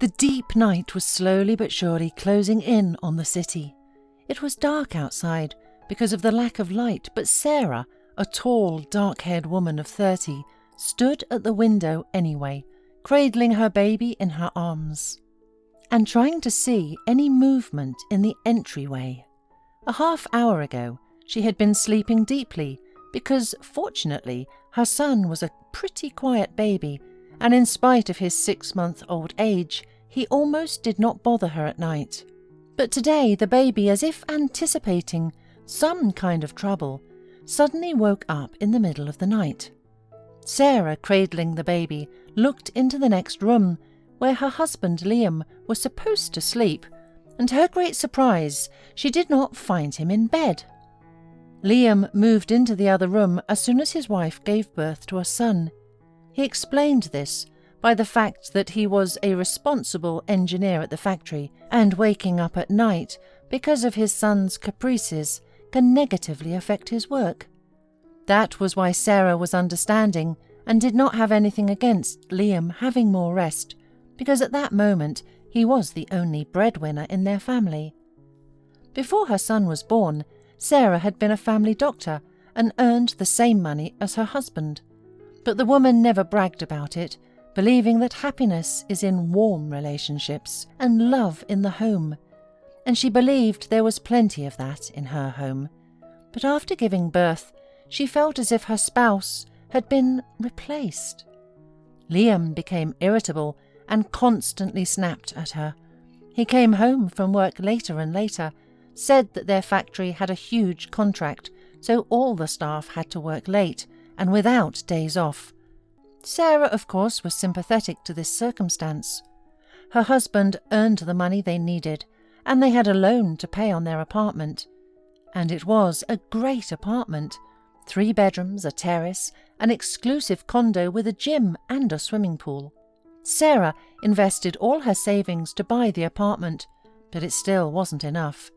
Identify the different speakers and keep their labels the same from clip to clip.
Speaker 1: The deep night was slowly but surely closing in on the city. It was dark outside because of the lack of light, but Sarah, a tall, dark-haired woman of 30, stood at the window anyway, cradling her baby in her arms, and trying to see any movement in the entryway. A half-hour ago, she had been sleeping deeply because, fortunately, her son was a pretty quiet baby, and in spite of his 6-month-old age, he almost did not bother her at night. But today, the baby, as if anticipating some kind of trouble, suddenly woke up in the middle of the night. Sarah, cradling the baby, looked into the next room, where her husband Liam was supposed to sleep, and to her great surprise, she did not find him in bed. Liam moved into the other room as soon as his wife gave birth to a son. He explained this by the fact that he was a responsible engineer at the factory, and waking up at night because of his son's caprices can negatively affect his work. That was why Sarah was understanding and did not have anything against Liam having more rest, because at that moment he was the only breadwinner in their family. Before her son was born, Sarah had been a family doctor and earned the same money as her husband. But the woman never bragged about it, believing that happiness is in warm relationships and love in the home. And she believed there was plenty of that in her home. But after giving birth, she felt as if her spouse had been replaced. Liam became irritable and constantly snapped at her. He came home from work later and later, said that their factory had a huge contract, so all the staff had to work late and without days off. Sarah, of course, was sympathetic to this circumstance. Her husband earned the money they needed, and they had a loan to pay on their apartment. And it was a great apartment, 3 bedrooms, a terrace, an exclusive condo with a gym and a swimming pool. Sarah invested all her savings to buy the apartment, but it still wasn't enough.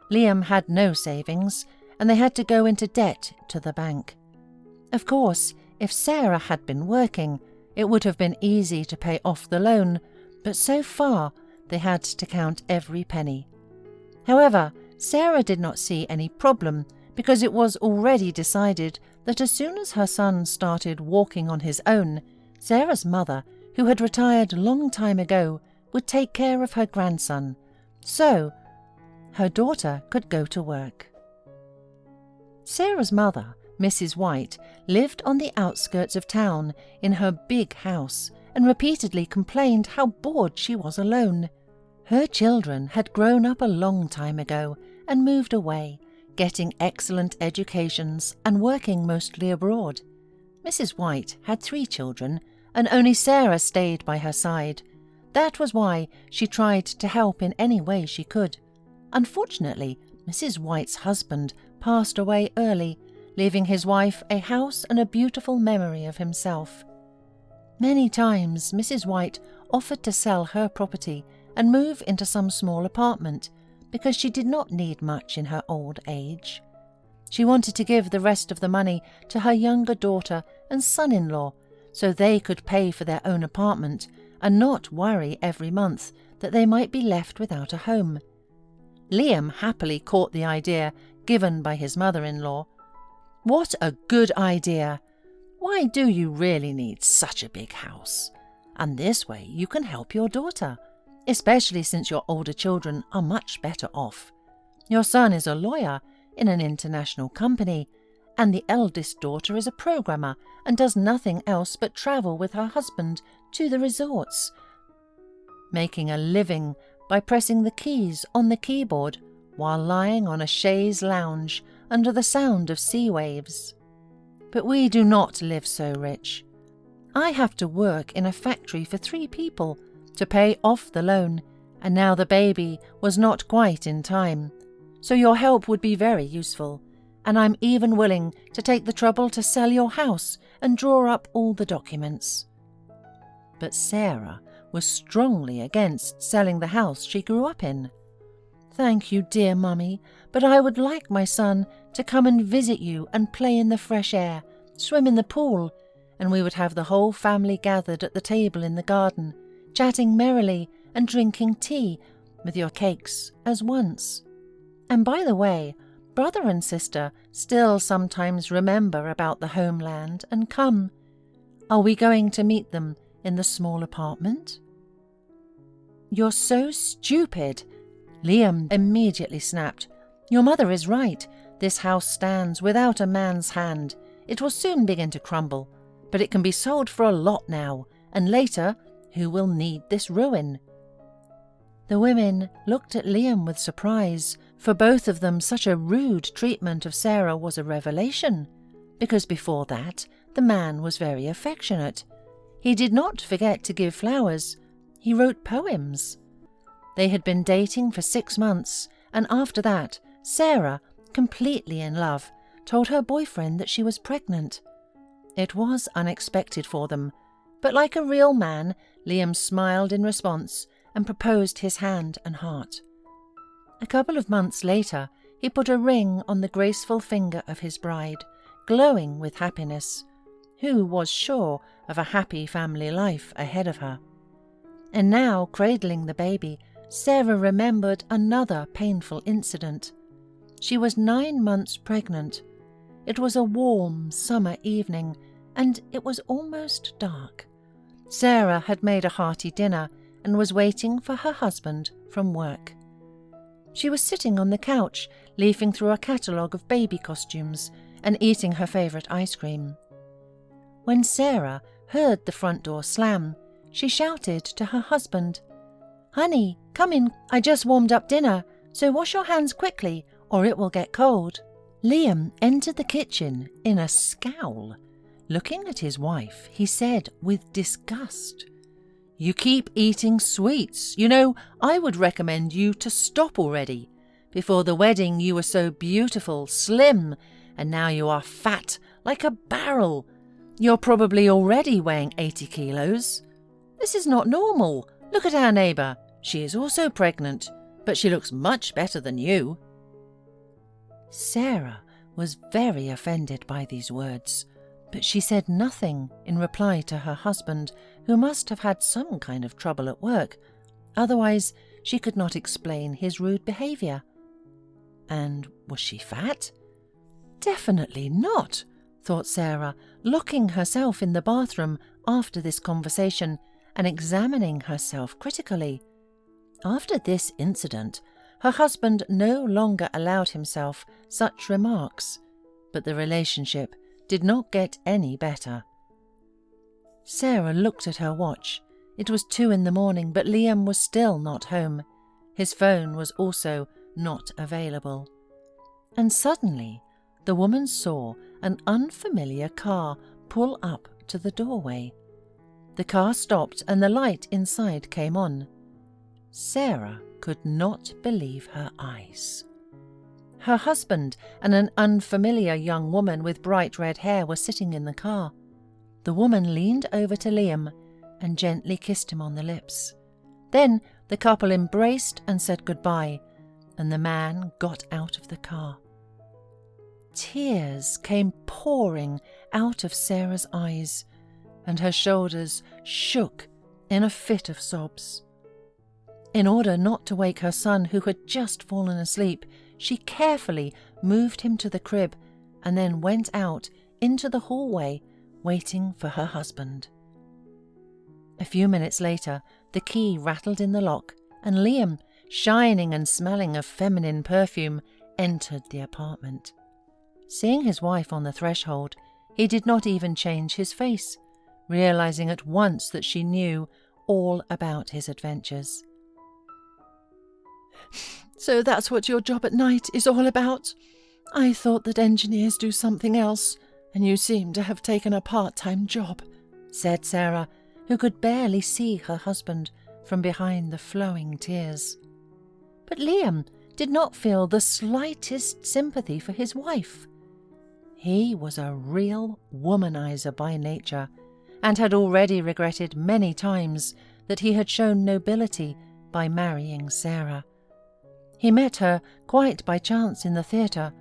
Speaker 1: Liam had no savings, and they had to go into debt to the bank. Of course, if Sarah had been working, it would have been easy to pay off the loan, but so far they had to count every penny. However, Sarah did not see any problem because it was already decided that as soon as her son started walking on his own, Sarah's mother, who had retired a long time ago, would take care of her grandson, so her daughter could go to work. Sarah's mother, Mrs. White, lived on the outskirts of town in her big house and repeatedly complained how bored she was alone. Her children had grown up a long time ago and moved away, getting excellent educations and working mostly abroad. Mrs. White had 3 children, and only Sarah stayed by her side. That was why she tried to help in any way she could. Unfortunately, Mrs. White's husband passed away early, leaving his wife a house and a beautiful memory of himself. Many times Mrs. White offered to sell her property and move into some small apartment because she did not need much in her old age. She wanted to give the rest of the money to her younger daughter and son-in-law so they could pay for their own apartment and not worry every month that they might be left without a home. Liam happily caught the idea given by his mother-in-law. "What a good idea! Why do you really need such a big house? And this way you can help your daughter, especially since your older children are much better off. Your son is a lawyer in an international company, and the eldest daughter is a programmer and does nothing else but travel with her husband to the resorts, making a living by pressing the keys on the keyboard while lying on a chaise lounge under the sound of sea waves. But we do not live so rich. I have to work in a factory for 3 people to pay off the loan, and now the baby was not quite in time. So your help would be very useful, and I'm even willing to take the trouble to sell your house and draw up all the documents." But Sarah was strongly against selling the house she grew up in. "Thank you, dear Mummy, but I would like my son to come and visit you and play in the fresh air, swim in the pool, and we would have the whole family gathered at the table in the garden, chatting merrily and drinking tea with your cakes as once. And by the way, brother and sister still sometimes remember about the homeland and come. Are we going to meet them in the small apartment?" "You're so stupid," Liam immediately snapped. "Your mother is right. This house stands without a man's hand. It will soon begin to crumble, but it can be sold for a lot now, and later, who will need this ruin?" The women looked at Liam with surprise. For both of them, such a rude treatment of Sarah was a revelation, because before that, the man was very affectionate. He did not forget to give flowers. He wrote poems. They had been dating for 6 months, and after that, Sarah, completely in love, told her boyfriend that she was pregnant. It was unexpected for them, but like a real man, Liam smiled in response and proposed his hand and heart. A couple of months later, he put a ring on the graceful finger of his bride, glowing with happiness, who was sure of a happy family life ahead of her. And now, cradling the baby, Sarah remembered another painful incident. She was 9 months pregnant. It was a warm summer evening, and it was almost dark. Sarah had made a hearty dinner and was waiting for her husband from work. She was sitting on the couch, leafing through a catalogue of baby costumes and eating her favourite ice cream. When Sarah heard the front door slam, she shouted to her husband, "Honey, come in. I just warmed up dinner, so wash your hands quickly or it will get cold." Liam entered the kitchen in a scowl. Looking at his wife, he said with disgust, "You keep eating sweets. You know, I would recommend you to stop already. Before the wedding you were so beautiful, slim, and now you are fat like a barrel. You're probably already weighing 80 kilos. This is not normal. Look at our neighbour. She is also pregnant, but she looks much better than you." Sarah was very offended by these words, but she said nothing in reply to her husband, who must have had some kind of trouble at work. Otherwise, she could not explain his rude behaviour. And was she fat? Definitely not, thought Sarah, locking herself in the bathroom after this conversation and examining herself critically. After this incident, her husband no longer allowed himself such remarks, but the relationship did not get any better. Sarah looked at her watch. It was 2 a.m, but Liam was still not home. His phone was also not available. And suddenly, the woman saw an unfamiliar car pull up to the doorway. The car stopped and the light inside came on. Sarah could not believe her eyes. Her husband and an unfamiliar young woman with bright red hair were sitting in the car. The woman leaned over to Liam and gently kissed him on the lips. Then the couple embraced and said goodbye, and the man got out of the car. Tears came pouring out of Sarah's eyes, and her shoulders shook in a fit of sobs. In order not to wake her son, who had just fallen asleep, she carefully moved him to the crib and then went out into the hallway, waiting for her husband. A few minutes later, the key rattled in the lock, and Liam, shining and smelling of feminine perfume, entered the apartment. Seeing his wife on the threshold, he did not even change his face, realizing at once that she knew all about his adventures. "So that's what your job at night is all about? I thought that engineers do something else, and you seem to have taken a part-time job," said Sarah, who could barely see her husband from behind the flowing tears. But Liam did not feel the slightest sympathy for his wife. He was a real womanizer by nature, and had already regretted many times that he had shown nobility by marrying Sarah. He met her quite by chance in the theatre.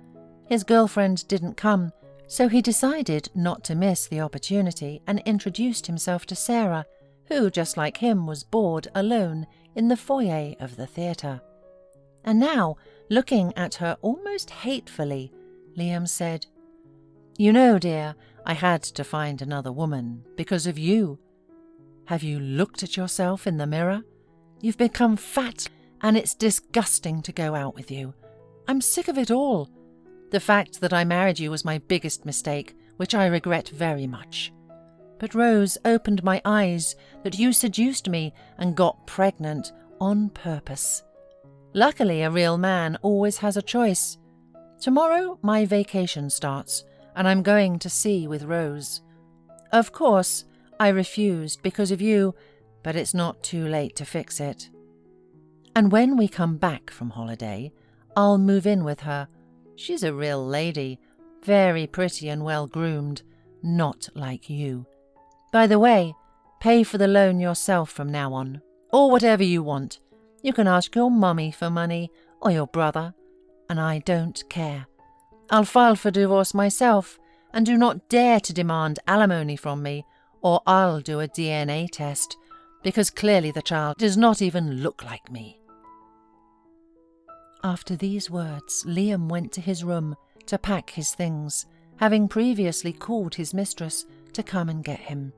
Speaker 1: His girlfriend didn't come, so he decided not to miss the opportunity and introduced himself to Sarah, who, just like him, was bored alone in the foyer of the theatre. And now, looking at her almost hatefully, Liam said, "You know, dear, I had to find another woman because of you. Have you looked at yourself in the mirror? You've become fat, and it's disgusting to go out with you. I'm sick of it all. The fact that I married you was my biggest mistake, which I regret very much. But Rose opened my eyes that you seduced me and got pregnant on purpose. Luckily, a real man always has a choice. Tomorrow my vacation starts, and I'm going to sea with Rose. Of course, I refused because of you, but it's not too late to fix it. And when we come back from holiday, I'll move in with her. She's a real lady, very pretty and well-groomed, not like you. By the way, pay for the loan yourself from now on, or whatever you want. You can ask your mummy for money, or your brother, and I don't care. I'll file for divorce myself, and do not dare to demand alimony from me, or I'll do a DNA test, because clearly the child does not even look like me." After these words, Liam went to his room to pack his things, having previously called his mistress to come and get him.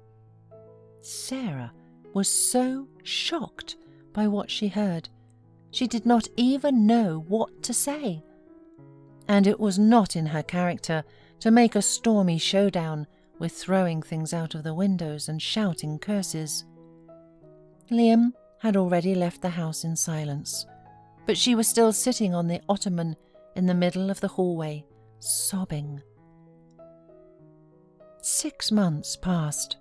Speaker 1: Sarah was so shocked by what she heard. She did not even know what to say. And it was not in her character to make a stormy showdown with throwing things out of the windows and shouting curses. Liam had already left the house in silence, but she was still sitting on the ottoman in the middle of the hallway, sobbing. 6 months passed.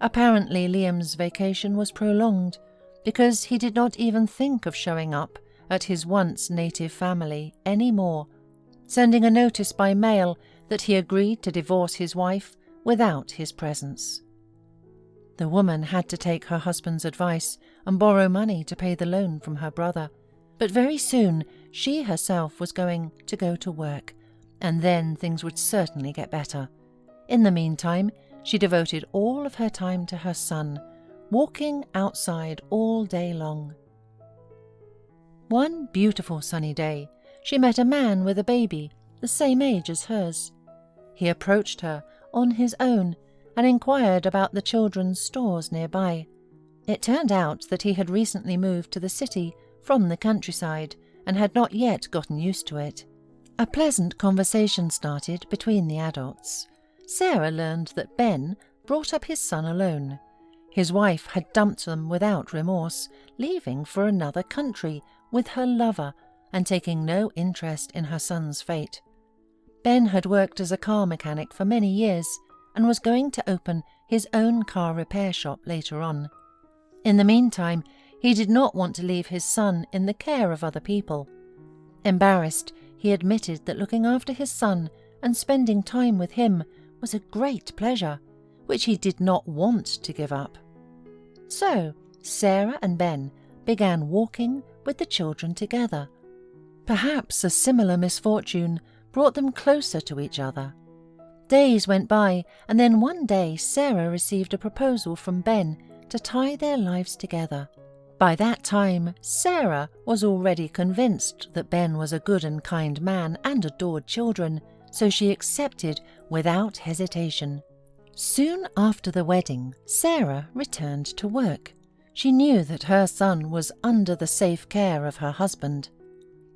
Speaker 1: Apparently Liam's vacation was prolonged, because he did not even think of showing up at his once native family any more, sending a notice by mail that he agreed to divorce his wife without his presence. The woman had to take her husband's advice and borrow money to pay the loan from her brother, but very soon she herself was going to go to work, and then things would certainly get better. In the meantime, she devoted all of her time to her son, walking outside all day long. One beautiful sunny day, she met a man with a baby the same age as hers. He approached her on his own and inquired about the children's stores nearby. It turned out that he had recently moved to the city from the countryside and had not yet gotten used to it. A pleasant conversation started between the adults. Sarah learned that Ben brought up his son alone. His wife had dumped them without remorse, leaving for another country with her lover and taking no interest in her son's fate. Ben had worked as a car mechanic for many years and was going to open his own car repair shop later on. In the meantime, he did not want to leave his son in the care of other people. Embarrassed, he admitted that looking after his son and spending time with him was a great pleasure, which he did not want to give up. So, Sarah and Ben began walking with the children together. Perhaps a similar misfortune brought them closer to each other. Days went by, and then one day Sarah received a proposal from Ben to tie their lives together. By that time, Sarah was already convinced that Ben was a good and kind man and adored children, so she accepted without hesitation. Soon after the wedding, Sarah returned to work. She knew that her son was under the safe care of her husband.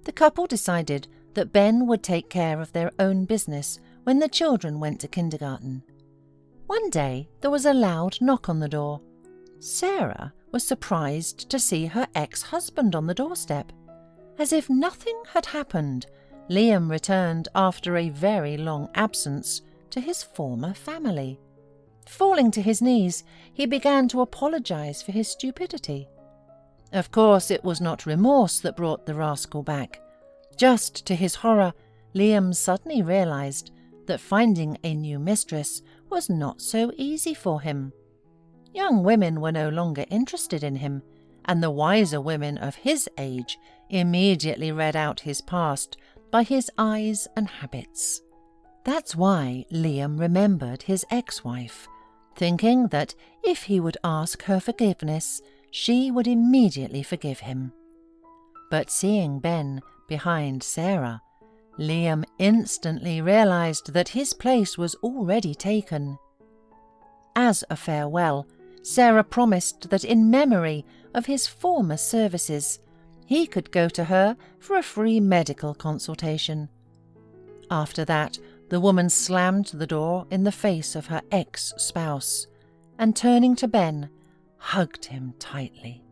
Speaker 1: The couple decided that Ben would take care of their own business when the children went to kindergarten. One day, there was a loud knock on the door. Sarah was surprised to see her ex-husband on the doorstep. As if nothing had happened, Liam returned after a very long absence to his former family. Falling to his knees, he began to apologize for his stupidity. Of course, it was not remorse that brought the rascal back. Just to his horror, Liam suddenly realized that finding a new mistress was not so easy for him. Young women were no longer interested in him, and the wiser women of his age immediately read out his past by his eyes and habits. That's why Liam remembered his ex-wife. thinking that if he would ask her forgiveness, she would immediately forgive him. But seeing Ben behind Sarah, Liam instantly realized that his place was already taken. As a farewell, Sarah promised that in memory of his former services, he could go to her for a free medical consultation. After that, the woman slammed the door in the face of her ex-spouse and, turning to Ben, hugged him tightly.